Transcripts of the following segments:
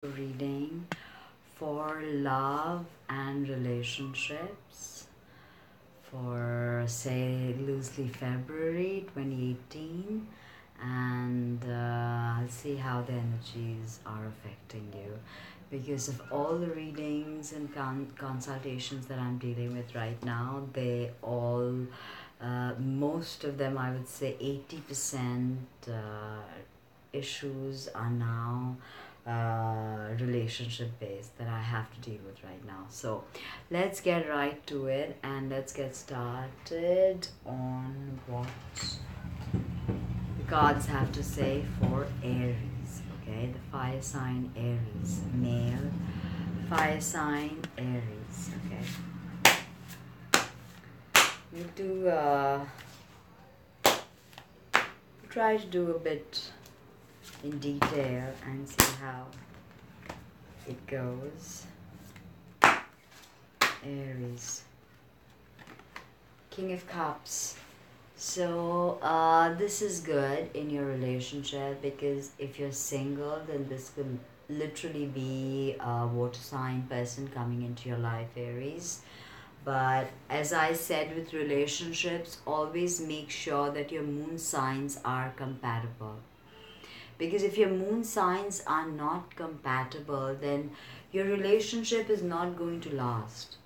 reading for love and relationships for, say, loosely February 2018, and I'll see how the energies are affecting you because of all the readings and consultations that I'm dealing with right now. They all most of them, I would say 80%, issues are now relationship based that I have to deal with right now. So let's get right to it and let's get started on what the gods have to say for Aries. Okay, the fire sign Aries, male fire sign Aries. Okay, we do try to do a bit in detail and see how it goes. Aries, King of Cups. So this is good in your relationship because if you're single, then this could literally be a water sign person coming into your life, Aries. But as I said with relationships, always make sure that your moon signs are compatible. Because if your moon signs are not compatible, then your relationship is not going to last.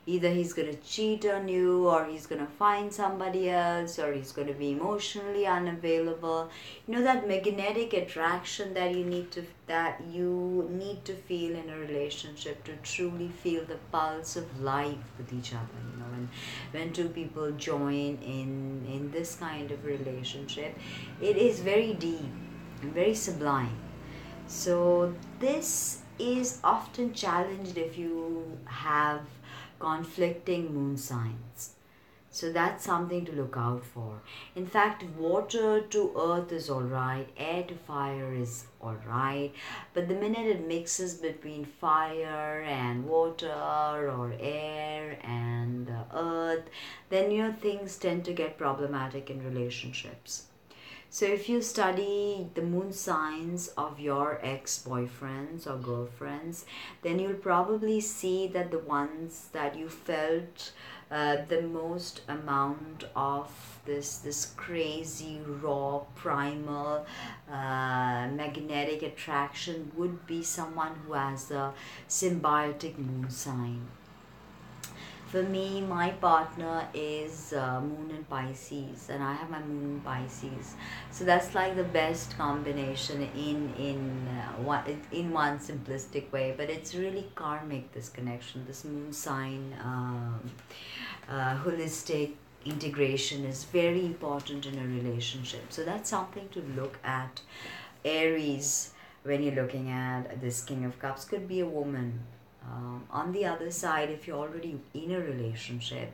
Either he's going to cheat on you, or he's going to find somebody else, or he's going to be emotionally unavailable. You know, that magnetic attraction that you need to feel in a relationship to truly feel the pulse of life with each other. You know, when two people join in this kind of relationship, it is very deep and very sublime. So this is often challenged if you have conflicting moon signs. So that's something to look out for. In fact, water to earth is alright, air to fire is alright, but the minute it mixes between fire and water or air and earth, then things tend to get problematic in relationships. So if you study the moon signs of your ex-boyfriends or girlfriends, then you'll probably see that the ones that you felt the most amount of this crazy, raw, primal, magnetic attraction would be someone who has a symbiotic moon sign. For me, my partner is Moon in Pisces, and I have my Moon in Pisces. So that's like the best combination in one simplistic way. But it's really karmic, this connection, this Moon sign holistic integration is very important in a relationship. So that's something to look at. Aries, when you're looking at this King of Cups, could be a woman. On the other side, if you're already in a relationship,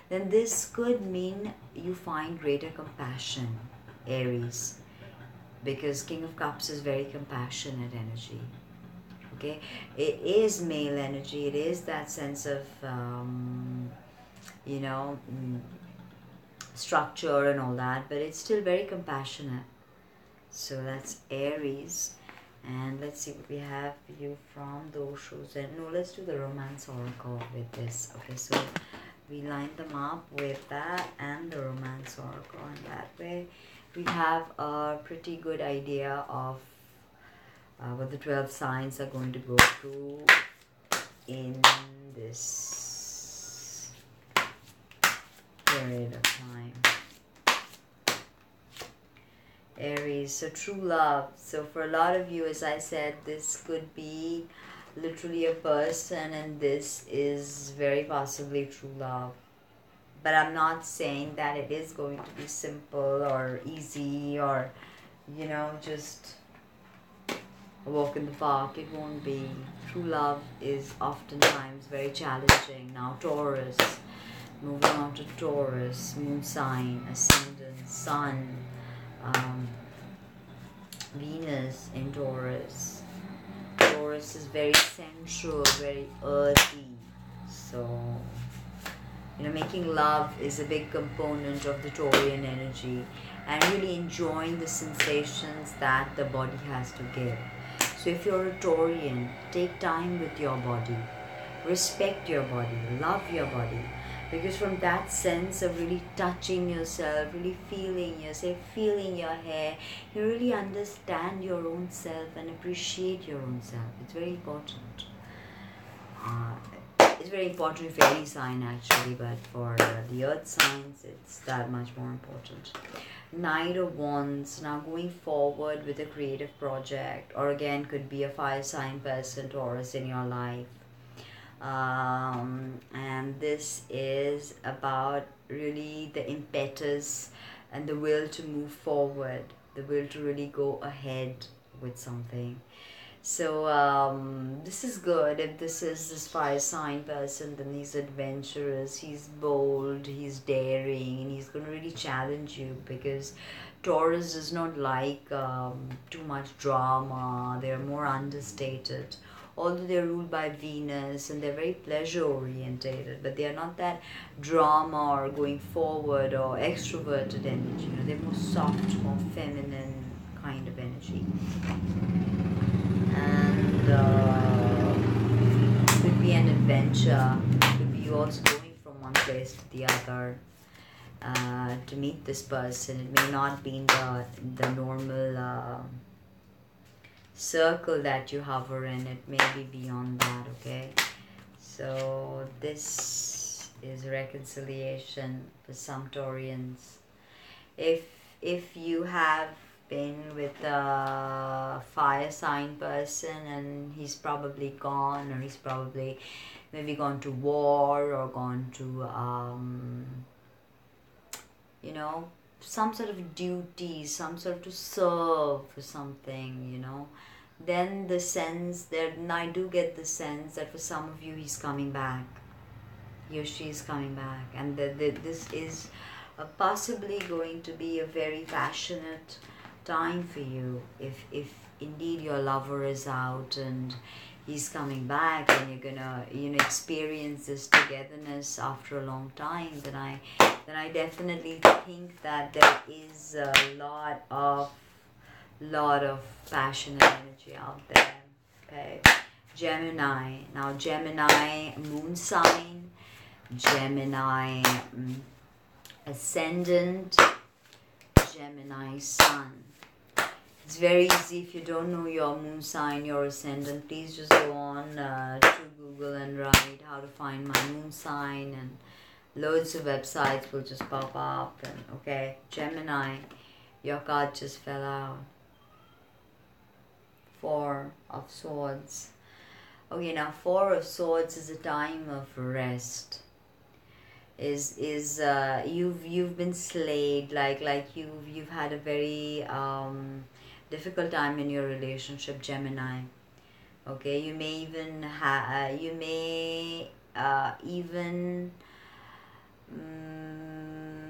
then this could mean you find greater compassion, Aries, because King of Cups is very compassionate energy. Okay, it is male energy. It is that sense of you know structure and all that, but it's still very compassionate. So that's Aries. And let's see what we have for you from those shows. And no, let's do the romance oracle with this. Okay, so we line them up with that and the romance oracle, and that way we have a pretty good idea of what the 12 signs are going to go through in this period of time. Aries, so true love. So for a lot of you, as I said, this could be literally a person, and this is very possibly true love. But I'm not saying that it is going to be simple or easy or, just a walk in the park. It won't be. True love is oftentimes very challenging. Now, Taurus, moving on to Taurus, moon sign, ascendant, sun, Venus in Taurus. Taurus is very sensual, very earthy. So, making love is a big component of the Taurian energy, and really enjoying the sensations that the body has to give. So So if you're a Taurian, take time with your body, respect your body, love your body, because from that sense of really touching yourself, really feeling yourself, feeling your hair, you really understand your own self and appreciate your own self. It's very important. uh, it's very important for any sign actually, but for the earth signs it's that much more important. Knight of Wands, now going forward with a creative project, or again could be a fire sign person, Taurus, in your life. And this is about really the impetus and the will to move forward, the will to really go ahead with something. So this is good. If this is this fire sign person, then he's adventurous, he's bold, he's daring, and he's going to really challenge you, because Taurus does not like too much drama. They're more understated. Although they're ruled by Venus and they're very pleasure orientated, but they are not that drama or going forward or extroverted energy. You know, they're more soft, more feminine kind of energy. And could be an adventure, could be you also going from one place to the other to meet this person. It may not be in the normal circle that you hover in, it may be beyond that. Okay, so this is reconciliation for some Taurians. If you have been with a fire sign person and he's probably gone, or he's probably maybe gone to war, or gone to you know, some sort of duty, some sort of to serve for something, you know, then the sense that, and I do get the sense that for some of you he's coming back, he or she is coming back, and that this is possibly going to be a very passionate time for you. If indeed your lover is out and he's coming back, and you're gonna, you know, experience this togetherness after a long time, then I definitely think that there is a lot of passion and energy out there. Okay, Gemini. Now Gemini moon sign, Gemini ascendant, Gemini sun. It's very easy. If you don't know your moon sign, your ascendant, please just go on to Google and write how to find my moon sign, and loads of websites will just pop up. And okay, Gemini, your card just fell out. Four of Swords. Okay, now Four of Swords is a time of rest. Is you've been slayed, like you've had a very difficult time in your relationship, Gemini. Okay, you may even even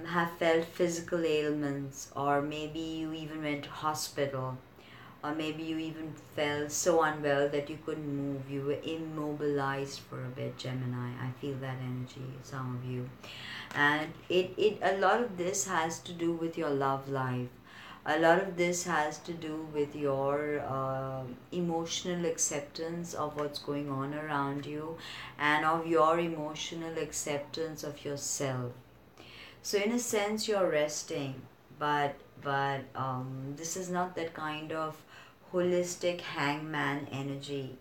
have felt physical ailments, or maybe you even went to hospital, or maybe you even felt so unwell that you couldn't move. You were immobilized for a bit, Gemini. I feel that energy, some of you. And it a lot of this has to do with your love life. A lot of this has to do with your emotional acceptance of what's going on around you, and of your emotional acceptance of yourself. So in a sense you're resting, but this is not that kind of holistic hangman energy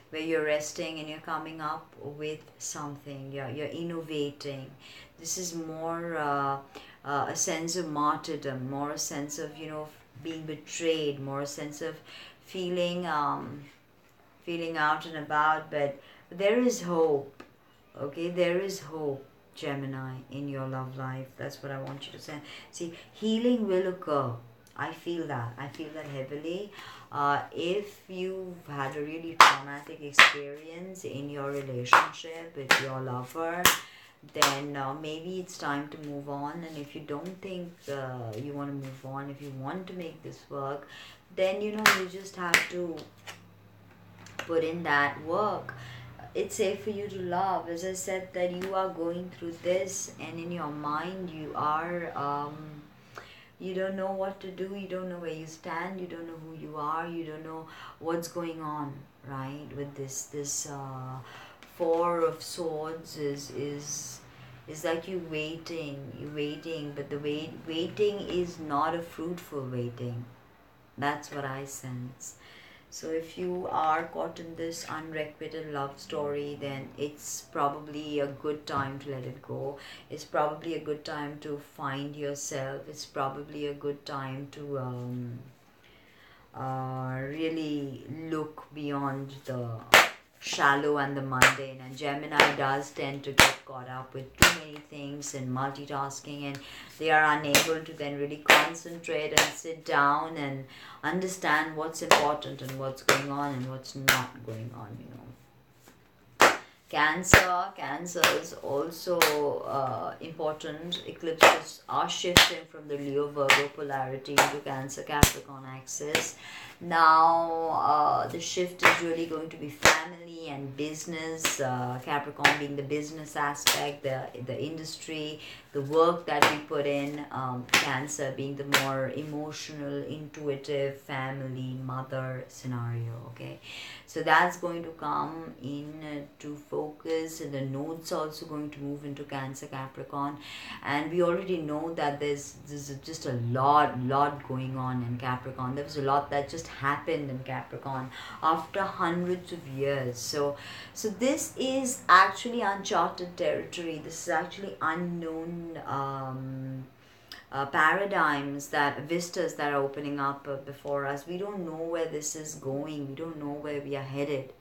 where you're resting and you're coming up with something, you're innovating. This is more a sense of martyrdom, more a sense of, you know, being betrayed, more a sense of feeling feeling out and about. But there is hope. Okay, there is hope, Gemini, in your love life. That's what I want you to say. See, healing will occur. I feel that. I feel that heavily. If you've had a really traumatic experience in your relationship with your lover, then maybe it's time to move on. And if you don't think you want to move on, if you want to make this work, then, you know, you just have to put in that work. It's safe for you to love. As I said, that you are going through this, and in your mind you are You don't know what to do, you don't know where you stand, you don't know who you are, you don't know what's going on, right? With this four of swords is like you waiting, but the waiting is not a fruitful waiting. That's what I sense. So if you are caught in this unrequited love story, then it's probably a good time to let it go. It's probably a good time to find yourself. It's probably a good time to really look beyond the shallow and the mundane. And Gemini does tend to get caught up with too many things and multitasking, and they are unable to then really concentrate and sit down and understand what's important and what's going on and what's not going on, you know. Cancer is also important. Eclipses are shifting from the Leo Virgo polarity into Cancer Capricorn axis. Now the shift is really going to be family and business. Capricorn being the business aspect, the industry, the work that we put in. Cancer being the more emotional, intuitive, family, mother scenario. Okay, so that's going to come in to focus, and the nodes also going to move into Cancer Capricorn. And we already know that there's just a lot going on in Capricorn. There was a lot that just happened in Capricorn after hundreds of years. So this is actually uncharted territory. This is actually unknown paradigms, that vistas that are opening up before us. We don't know where this is going. We don't know where we are headed.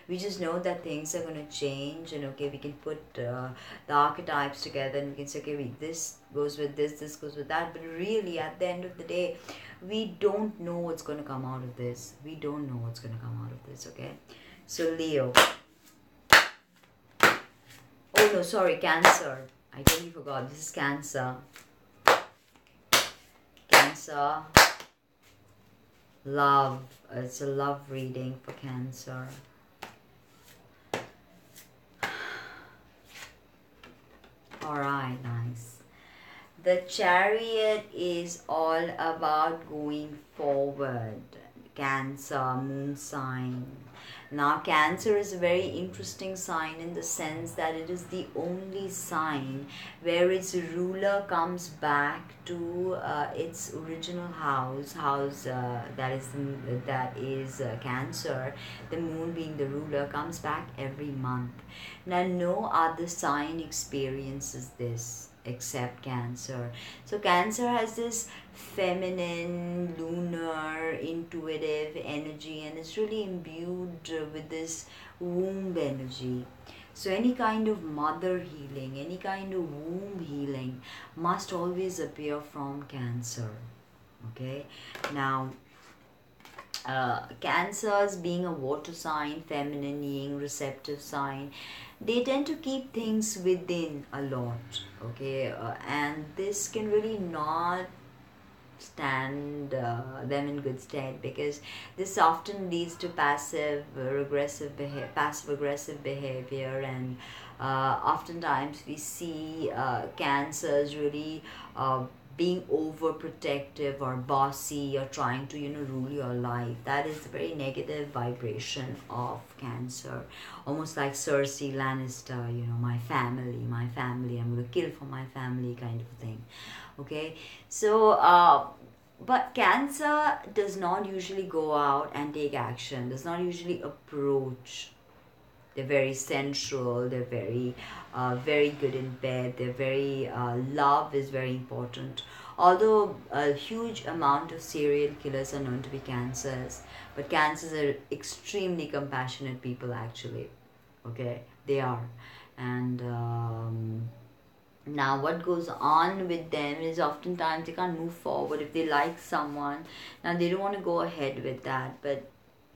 We just know that things are going to change, and okay, we can put the archetypes together and we can say, okay, this goes with this goes with that. But really, at the end of the day, we don't know what's going to come out of this. We don't know what's going to come out of this. Okay, so Leo. Oh no, sorry, Cancer. I totally forgot. This is Cancer. Cancer, love. It's a love reading for Cancer. Alright, nice. The Chariot is all about going forward. Cancer, moon sign. Now, Cancer is a very interesting sign in the sense that it is the only sign where its ruler comes back to its original house. That is Cancer. The moon being the ruler comes back every month. Now, no other sign experiences this except Cancer. So Cancer has this feminine, lunar, intuitive energy, and it's really imbued with this womb energy. So any kind of mother healing, any kind of womb healing must always appear from Cancer. Okay, now Cancers being a water sign, feminine, yin, receptive sign, they tend to keep things within a lot. Okay, and this can really not stand them in good stead, because this often leads to passive aggressive behavior, and oftentimes we see Cancers really being overprotective or bossy or trying to rule your life. That is the very negative vibration of Cancer, almost like Cersei Lannister, my family, I'm gonna kill for my family kind of thing. Okay, so but Cancer does not usually go out and take action, does not usually approach. They're very sensual, they're very good in bed, they're very love is very important. Although a huge amount of serial killers are known to be Cancers, but Cancers are extremely compassionate people actually. Okay, they are. And now what goes on with them is oftentimes they can't move forward if they like someone. Now they don't want to go ahead with that, but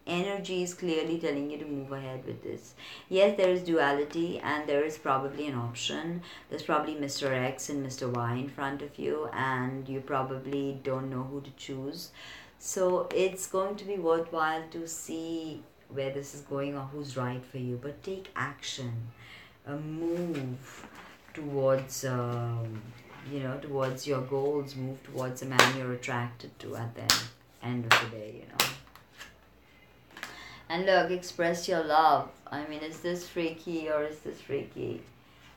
energy is clearly telling you to move ahead with this. Yes, there is duality, and there is probably an option. There's probably Mr. X and Mr. Y in front of you, and you probably don't know who to choose. So it's going to be worthwhile to see where this is going or who's right for you. But take action, move towards towards your goals, move towards a man you're attracted to at the end of the day. And look, express your love. I mean, is this freaky or is this freaky?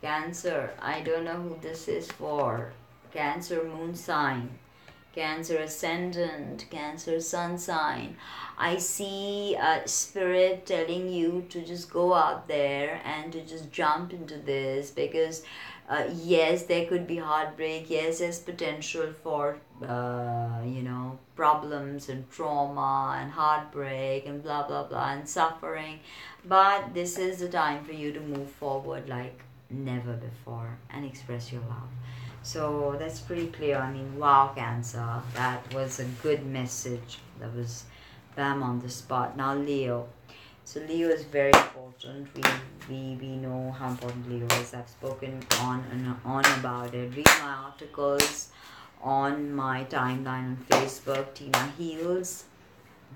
Cancer, I don't know who this is for. Cancer moon sign, Cancer ascendant, Cancer sun sign. I see spirit telling you to just go out there and to just jump into this, because yes, there could be heartbreak. Yes, there's potential for problems and trauma and heartbreak and blah blah blah and suffering. But this is the time for you to move forward like never before and express your love. So that's pretty clear. I mean, wow, Cancer, that was a good message. That was bam on the spot. Now Leo. So Leo is very important. We know how important Leo is. I've spoken on and on about it. Read my articles on my timeline on Facebook, Tinaheals.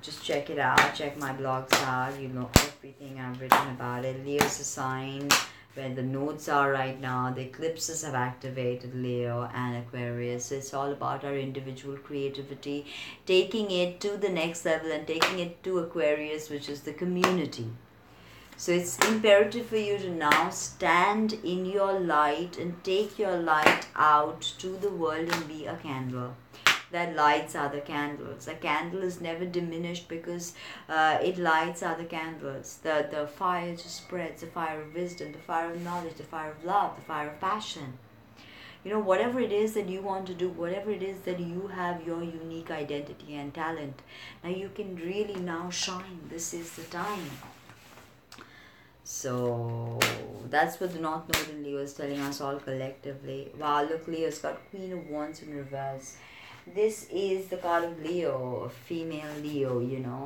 Just check it out. Check my blogs out. You know everything I've written about it. Leo's a sign where the nodes are right now. The eclipses have activated Leo and Aquarius. It's all about our individual creativity, taking it to the next level and taking it to Aquarius, which is the community. So it's imperative for you to now stand in your light and take your light out to the world and be a candle that lights other candles. A candle is never diminished because it lights other candles. The fire just spreads, the fire of wisdom, the fire of knowledge, the fire of love, the fire of passion. Whatever it is that you want to do, whatever it is that you have your unique identity and talent, now you can really now shine. This is the time. So that's what the North Node in Leo is telling us all collectively. Wow, look, Leo's got Queen of Wands in reverse. This is the card of Leo, female Leo,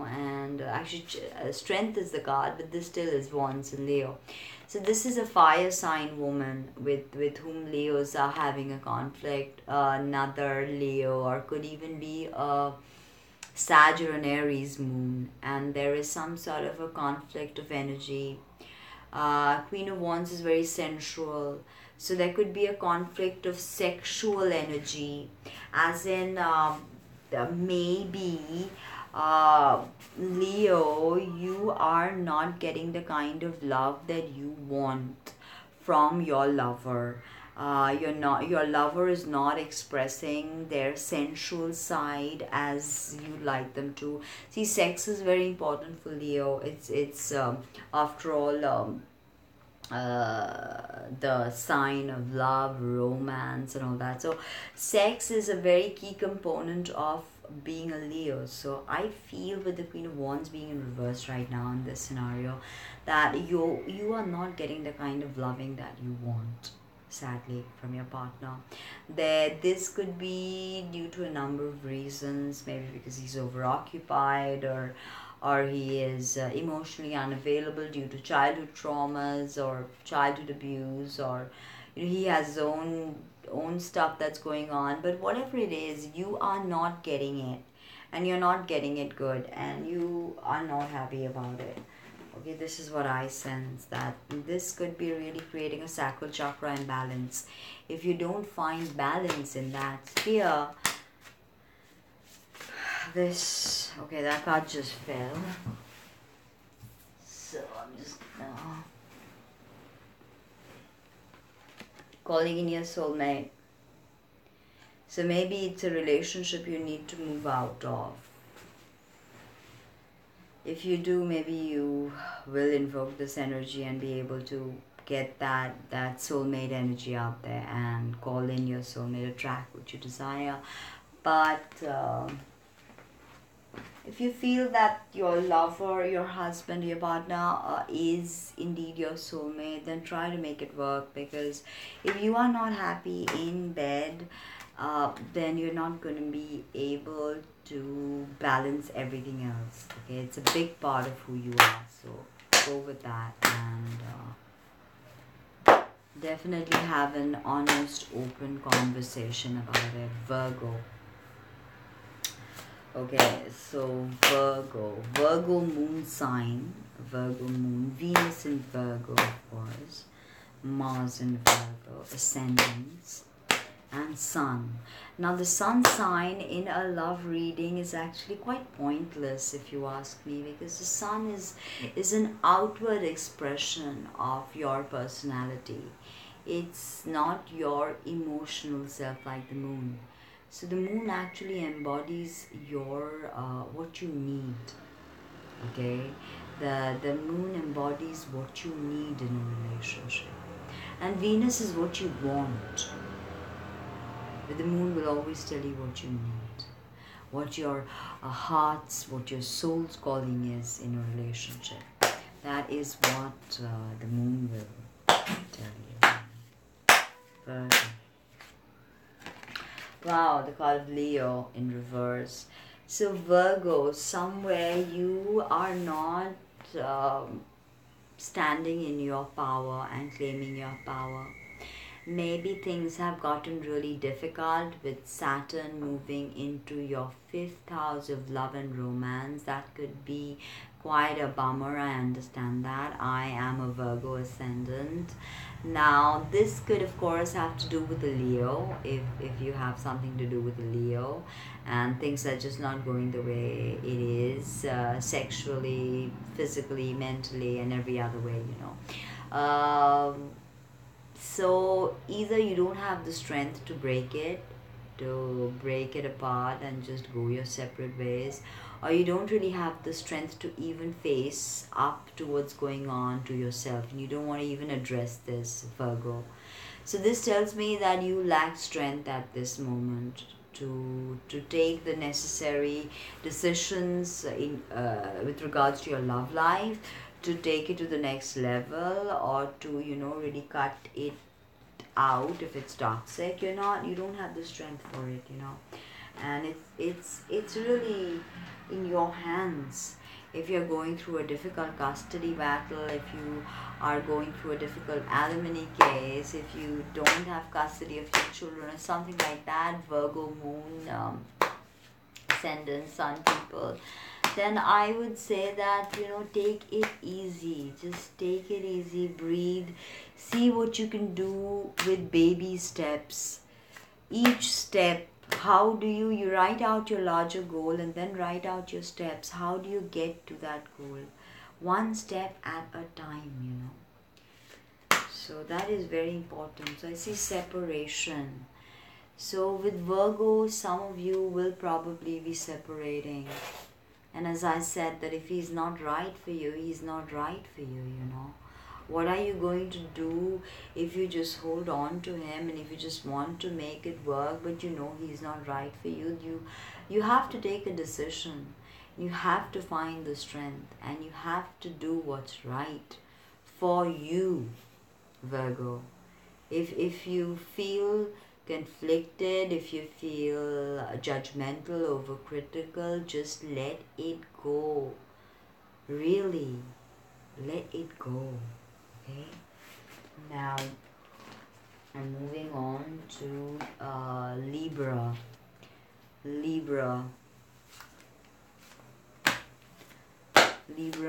and actually strength is the card, but this still is Wands in Leo. So this is a fire sign woman with whom Leos are having a conflict. Another Leo, or could even be a Sag or an Aries moon, and there is some sort of a conflict of energy. Queen of Wands is very sensual. So there could be a conflict of sexual energy, as in maybe Leo, you are not getting the kind of love that you want from your lover. Your lover is not expressing their sensual side as you like them to. See, sex is very important for Leo. It's after all, the sign of love, romance, and all that. So sex is a very key component of being a Leo. So I feel with the Queen of Wands being in reverse right now in this scenario, that you are not getting the kind of loving that you want, sadly, from your partner. This could be due to a number of reasons, maybe because he's overoccupied, or he is emotionally unavailable due to childhood traumas or childhood abuse, or he has his own stuff that's going on. But whatever it is, you are not getting it, and you're not getting it good, and you are not happy about it. Okay, this is what I sense, that this could be really creating a sacral chakra imbalance. If you don't find balance in that sphere, okay, that card just fell. So I'm just calling in your soulmate. So maybe it's a relationship you need to move out of. If you do, maybe you will invoke this energy and be able to get that soulmate energy out there and call in your soulmate, attract what you desire. But if you feel that your lover, your husband, your partner is indeed your soulmate, then try to make it work, because if you are not happy in bed, then you're not going to be able to balance everything else. Okay, it's a big part of who you are, so go with that, and definitely have an honest, open conversation about it. Virgo. Okay, so Virgo moon sign, Virgo moon, Venus in Virgo, of course, Mars in Virgo, ascendants, and sun. Now the sun sign in a love reading is actually quite pointless if you ask me, because the sun is an outward expression of your personality. It's not your emotional self like the moon. So the moon actually embodies your what you need. Okay, the moon embodies what you need in a relationship, and Venus is what you want. But the moon will always tell you what you need, what your heart's, what your soul's calling is in a relationship. That is what the moon will tell you. But, wow, the card of Leo in reverse. So Virgo, somewhere you are not standing in your power and claiming your power. Maybe things have gotten really difficult with Saturn moving into your fifth house of love and romance. That could be quite a bummer. I understand that. I am a Virgo ascendant. Now, this could, of course, have to do with a Leo, if you have something to do with a Leo, and things are just not going the way it is, sexually, physically, mentally, and every other way, so either you don't have the strength to break it apart and just go your separate ways, or you don't really have the strength to even face up to what's going on to yourself, and you don't want to even address this, Virgo. So this tells me that you lack strength at this moment to take the necessary decisions in with regards to your love life, to take it to the next level, or to really cut it out if it's toxic. You don't have the strength for it, and it's really in your hands. If you're going through a difficult custody battle, if you are going through a difficult alimony case, if you don't have custody of your children or something like that, Virgo moon, ascendant, sun people, then I would say that, take it easy. Just take it easy, breathe, see what you can do with baby steps. Each step, how do you write out your larger goal and then write out your steps. How do you get to that goal? One step at a time, So that is very important. So I see separation. So with Virgo, some of you will probably be separating. And as I said, that if he's not right for you, he's not right for you, What are you going to do if you just hold on to him and if you just want to make it work, but he's not right for you? You have to take a decision. You have to find the strength, and you have to do what's right for you, Virgo. If you feel conflicted, if you feel judgmental, overcritical, just let it go. Really, let it go. Okay? Now, I'm moving on to Libra. Libra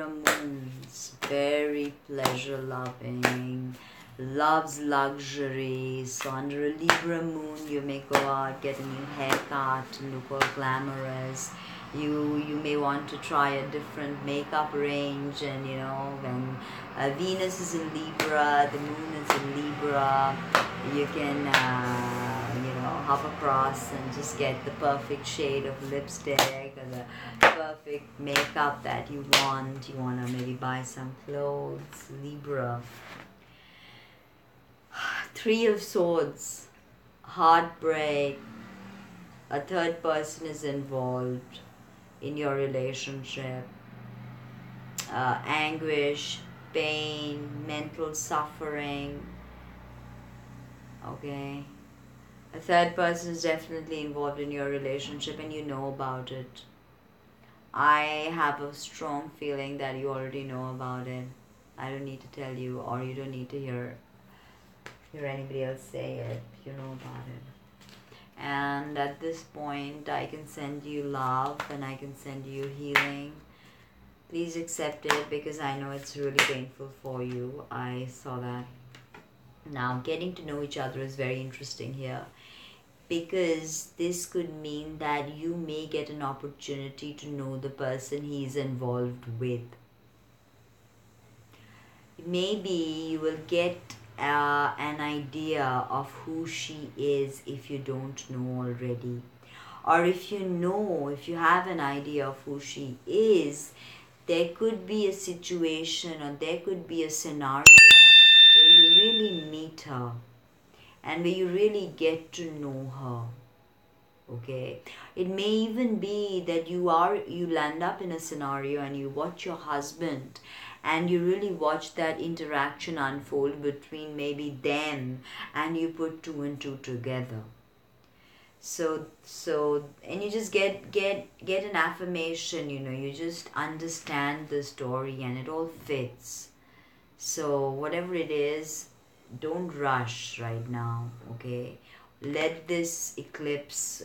moons, very pleasure loving, loves luxury. So under a Libra moon, you may go out, get a new haircut, look all glamorous. You may want to try a different makeup range, and when Venus is in Libra, the moon is in Libra, you can hop across and just get the perfect shade of lipstick or the perfect makeup that you want. You want to maybe buy some clothes. Libra. Three of Swords, heartbreak, a third person is involved in your relationship, anguish, pain, mental suffering, okay? A third person is definitely involved in your relationship and you know about it. I have a strong feeling that you already know about it. I don't need to tell you, or you don't need to hear anybody else say it. You know about it. And at this point, I can send you love and I can send you healing. Please accept it, because I know it's really painful for you. I saw that. Now, getting to know each other is very interesting here. because this could mean that you may get an opportunity to know the person he is involved with. Maybe you will get an idea of who she is if you don't know already. Or if you know, if you have an idea of who she is, there could be a situation or there could be a scenario where you really meet her and where you really get to know her. Okay, it may even be that you land up in a scenario and you watch your husband and you really watch that interaction unfold between maybe them, and you put two and two together. So and you just get an affirmation, you just understand the story and it all fits. So whatever it is, don't rush right now, okay? Let this eclipse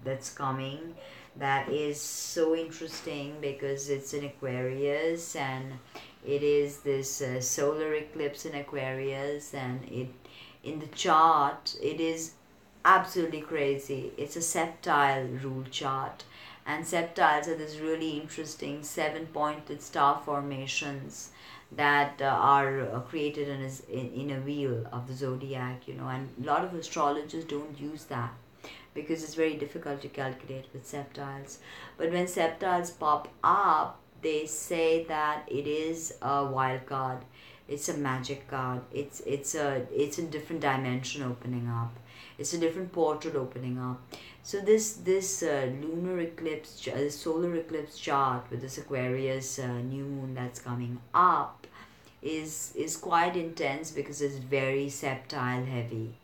that's coming, that is so interesting because it's in Aquarius, and it is this solar eclipse in Aquarius, and it in the chart it is absolutely crazy. It's a septile rule chart, and septiles are this really interesting seven pointed star formations that are created in a wheel of the zodiac, and a lot of astrologers don't use that because it's very difficult to calculate with septiles. But when septiles pop up, they say that it is a wild card. It's a magic card. It's a different dimension opening up. It's a different portal opening up. So this lunar eclipse, solar eclipse chart with this Aquarius new moon that's coming up is quite intense because it's very septile heavy.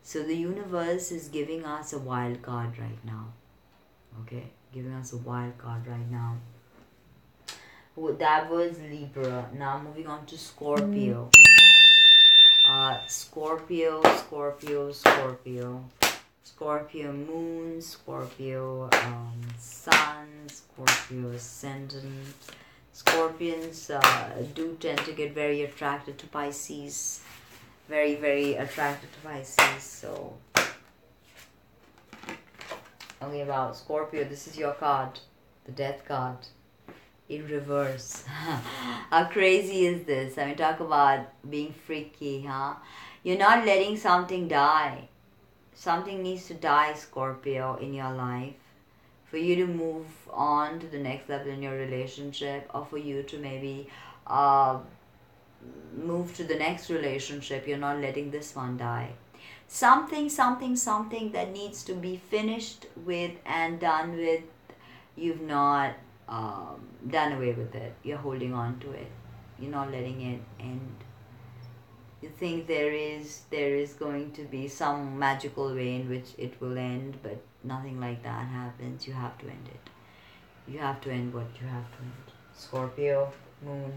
So the universe is giving us a wild card right now. Okay, giving us a wild card right now. That was Libra. Now moving on to Scorpio. Scorpio, Scorpio, Scorpio. Scorpio moon, Scorpio sun, Scorpio ascendant. Scorpions do tend to get very attracted to Pisces. Very, very attracted to Pisces. So, okay, about Scorpio, this is your card, the death card, in reverse. How crazy is this? I mean, talk about being freaky, huh? You're not letting something die. Something needs to die, Scorpio, in your life for you to move on to the next level in your relationship, or for you to maybe move to the next relationship. You're not letting this one die. Something that needs to be finished with and done with, you've not done away with it. You're holding on to it. You're not letting it end. You think there is going to be some magical way in which it will end, but nothing like that happens. You have to end it. You have to end what you have to end. Scorpio moon,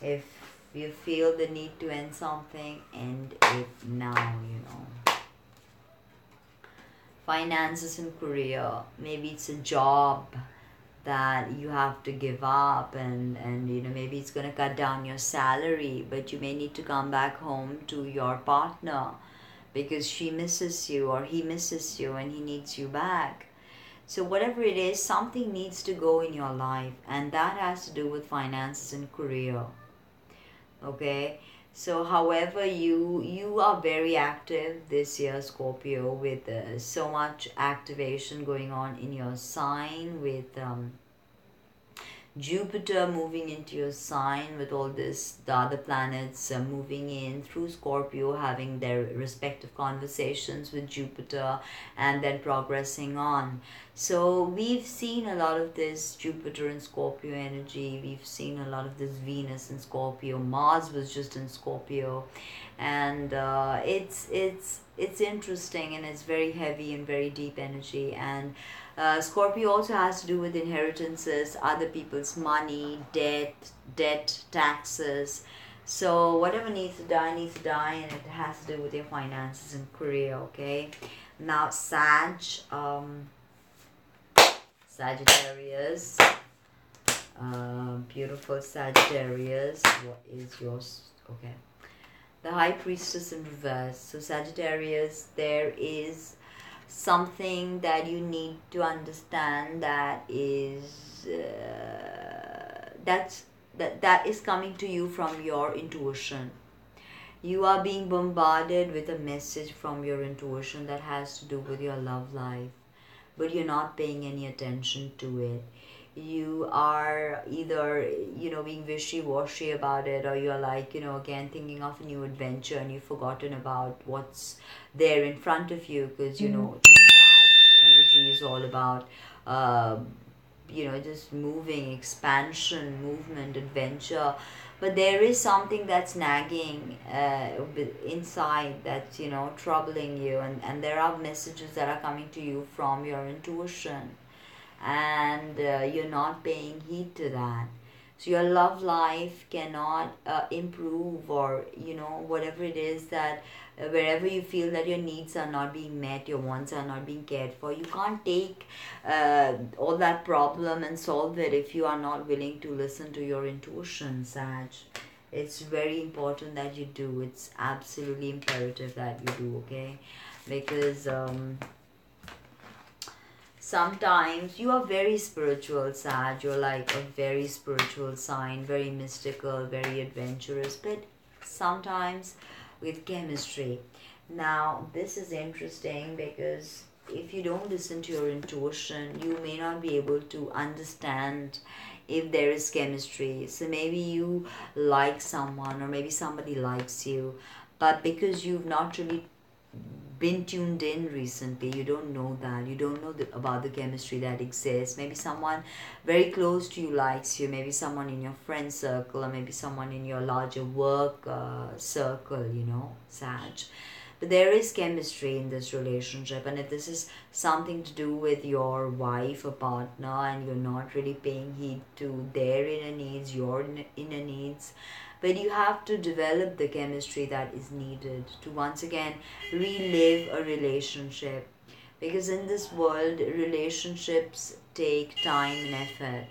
if you feel the need to end something, end it now. Finances and career, maybe it's a job that you have to give up, and maybe it's going to cut down your salary, but you may need to come back home to your partner because she misses you or he misses you and he needs you back. So whatever it is, something needs to go in your life, and that has to do with finances and career. Okay, so however you are very active this year, Scorpio, with so much activation going on in your sign, with Jupiter moving into your sign, with all this, the other planets moving in through Scorpio, having their respective conversations with Jupiter and then progressing on. So we've seen a lot of this Jupiter and Scorpio energy. We've seen a lot of this Venus and Scorpio. Mars was just in Scorpio, and it's interesting, and it's very heavy and very deep energy. And Scorpio also has to do with inheritances, other people's money, debt, taxes. So whatever needs to die, and it has to do with your finances and career. Okay, now Sagittarius, beautiful Sagittarius. What is yours? Okay, the High Priestess in reverse. So Sagittarius, there is something that you need to understand, that is that is coming to you from your intuition. You are being bombarded with a message from your intuition that has to do with your love life, but you're not paying any attention to it. You are either, being wishy-washy about it, or you're like, again thinking of a new adventure, and you've forgotten about what's there in front of you, because, Sag energy is all about, um, just moving, expansion, movement, adventure. But there is something that's nagging inside, that's, troubling you, and there are messages that are coming to you from your intuition, and you're not paying heed to that. So your love life cannot improve, or whatever it is that, wherever you feel that your needs are not being met, your wants are not being cared for, you can't take all that problem and solve it if you are not willing to listen to your intuition, Sag. It's very important that you do. It's absolutely imperative that you do, okay? Because sometimes you are very spiritual, Sag. You're like a very spiritual sign, very mystical, very adventurous, but sometimes with chemistry. Now, this is interesting because if you don't listen to your intuition, you may not be able to understand if there is chemistry. So maybe you like someone, or maybe somebody likes you, but because you've not really been tuned in recently, you don't know that, you don't know about the chemistry that exists. Maybe someone very close to you likes you, maybe someone in your friend circle, or maybe someone in your larger work circle, Sag. But there is chemistry in this relationship, and if this is something to do with your wife or partner, and you're not really paying heed to their inner needs, your inner needs, but you have to develop the chemistry that is needed to once again relive a relationship. Because in this world, relationships take time and effort.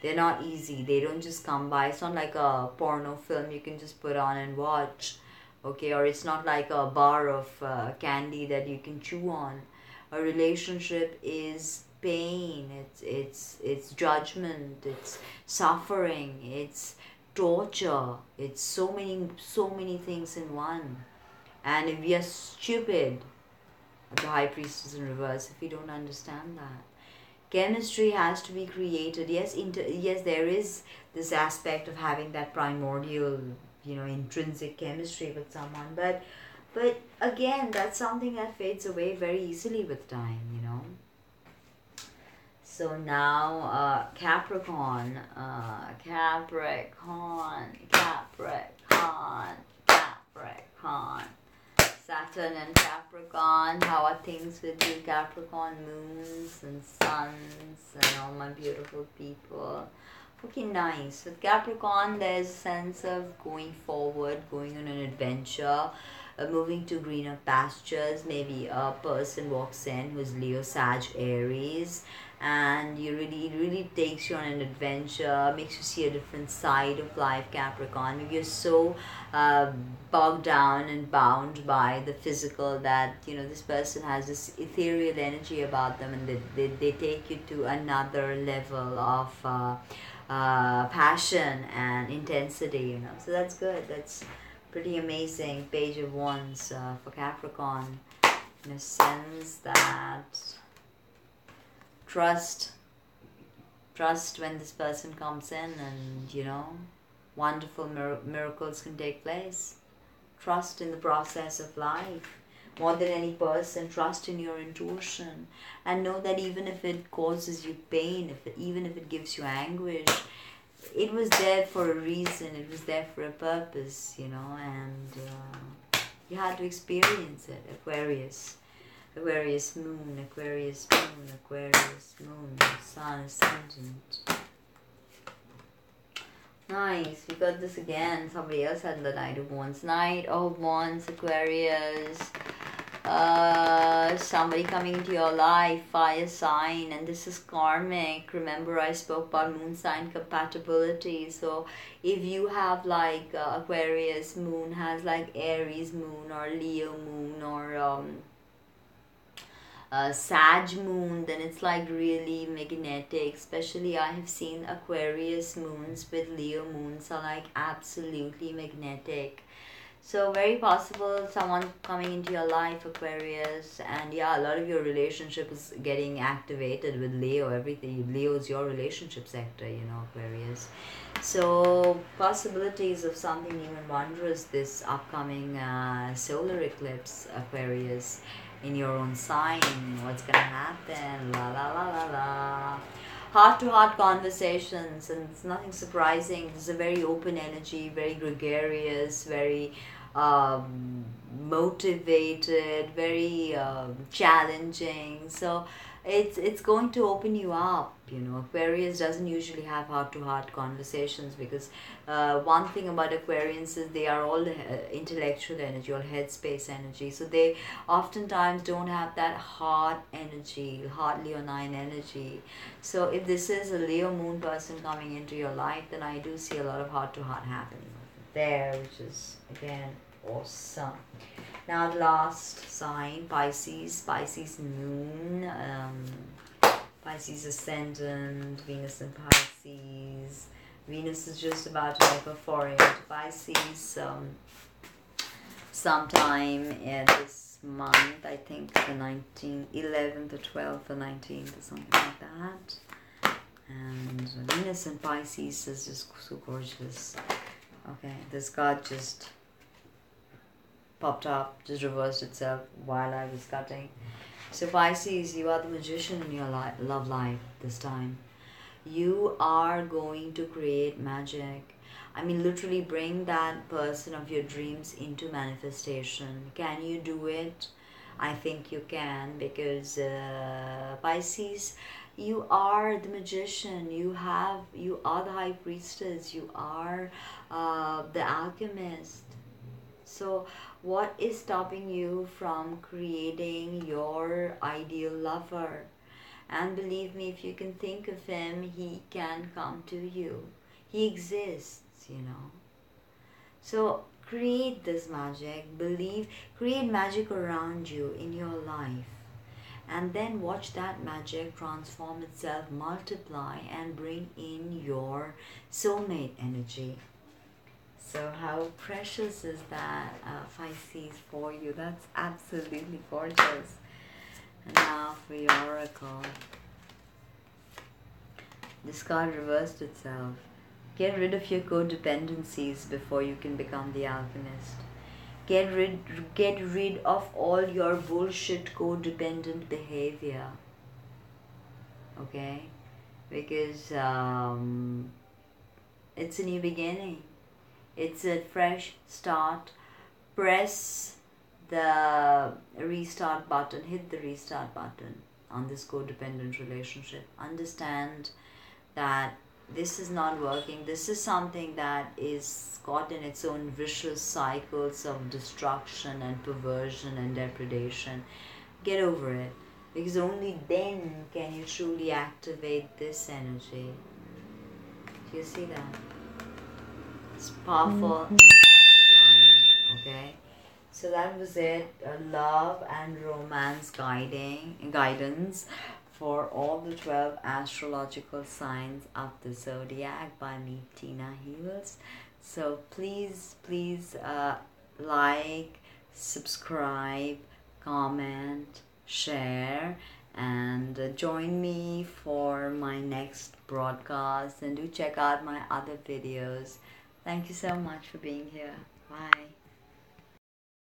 They're not easy. They don't just come by. It's not like a porno film you can just put on and watch, okay? Or it's not like a bar of candy that you can chew on. A relationship is pain. It's judgment. It's suffering. It's torture. It's so many things in one. And if we are stupid, the high priest is in reverse, if we don't understand that chemistry has to be created. Yes, yes, there is this aspect of having that primordial, intrinsic chemistry with someone, but again, that's something that fades away very easily with time. So now, Capricorn. Saturn and Capricorn. How are things with you, Capricorn? Moons and suns and all my beautiful people. Okay, nice. With Capricorn, there's a sense of going forward, going on an adventure, moving to greener pastures. Maybe a person walks in who's Leo, Sag, Aries, and it really takes you on an adventure, makes you see a different side of life, Capricorn. Maybe you're so uh, bogged down and bound by the physical that this person has this ethereal energy about them, and they take you to another level of passion and intensity. So that's good. That's pretty amazing. Page of Wands for Capricorn, in a sense that trust when this person comes in, and wonderful miracles can take place. Trust in the process of life. More than any person, trust in your intuition, and know that even if it causes you pain, even if it gives you anguish, it was there for a reason, it was there for a purpose, and you had to experience it. Aquarius moon, sun, ascendant. Nice, we got this again. Somebody else had the Knight of Wands. Knight of Wands, Aquarius. Somebody coming into your life, fire sign, and this is karmic. Remember, I spoke about moon sign compatibility. So if you have like Aquarius moon has like Aries moon, or Leo moon, or Sag moon, then it's like really magnetic. Especially I have seen Aquarius moons with Leo moons are like absolutely magnetic. So very possible someone coming into your life, Aquarius, and yeah, a lot of your relationship is getting activated with Leo. Everything Leo is your relationship sector, Aquarius. So possibilities of something new and wondrous this upcoming solar eclipse, Aquarius, in your own sign. What's gonna happen? La la la la la. Heart to heart conversations, and it's nothing surprising. It's a very open energy, very gregarious, very motivated, very challenging. So it's going to open you up. Aquarius doesn't usually have heart to heart conversations because one thing about Aquarians is they are all intellectual energy or headspace energy. So they oftentimes don't have that heart energy, heart leonine energy. So if this is a Leo moon person coming into your life, then I do see a lot of heart to heart happening there, which is again awesome. Now the last sign, Pisces. Pisces moon, Pisces ascendant, Venus in Pisces. Venus is just about to make a foray into Pisces sometime in this month. I think the 19th, 11th or 12th or 19th or something like that. And Venus in Pisces is just so gorgeous. Okay, this card just popped up, just reversed itself while I was cutting. So Pisces, you are the magician in your love life this time. You are going to create magic. I mean, literally bring that person of your dreams into manifestation. Can you do it? I think you can, because Pisces, you are the magician. You are the high priestess. You are the alchemist. So what is stopping you from creating your ideal lover? And believe me, if you can think of him, he can come to you. He exists. So create this magic, create magic around you in your life. And then watch that magic transform itself, multiply, and bring in your soulmate energy. So how precious is that, Pisces, for you? That's absolutely gorgeous. And now for your oracle. This card reversed itself. Get rid of your codependencies before you can become the alchemist. Get rid of all your bullshit codependent behavior. Okay? Because it's a new beginning. It's a fresh start. Press the restart button. Hit the restart button on this codependent relationship. Understand that this is not working. This is something that is caught in its own vicious cycles of destruction and perversion and depredation. Get over it, because only then can you truly activate this energy. Do you see that? It's powerful and sublime. Okay, so that was it. Love and romance guidance for all the 12 astrological signs of the zodiac by me, Tinaheals. So please like, subscribe, comment, share, and join me for my next broadcast, and do check out my other videos. Thank you so much for being here. Bye.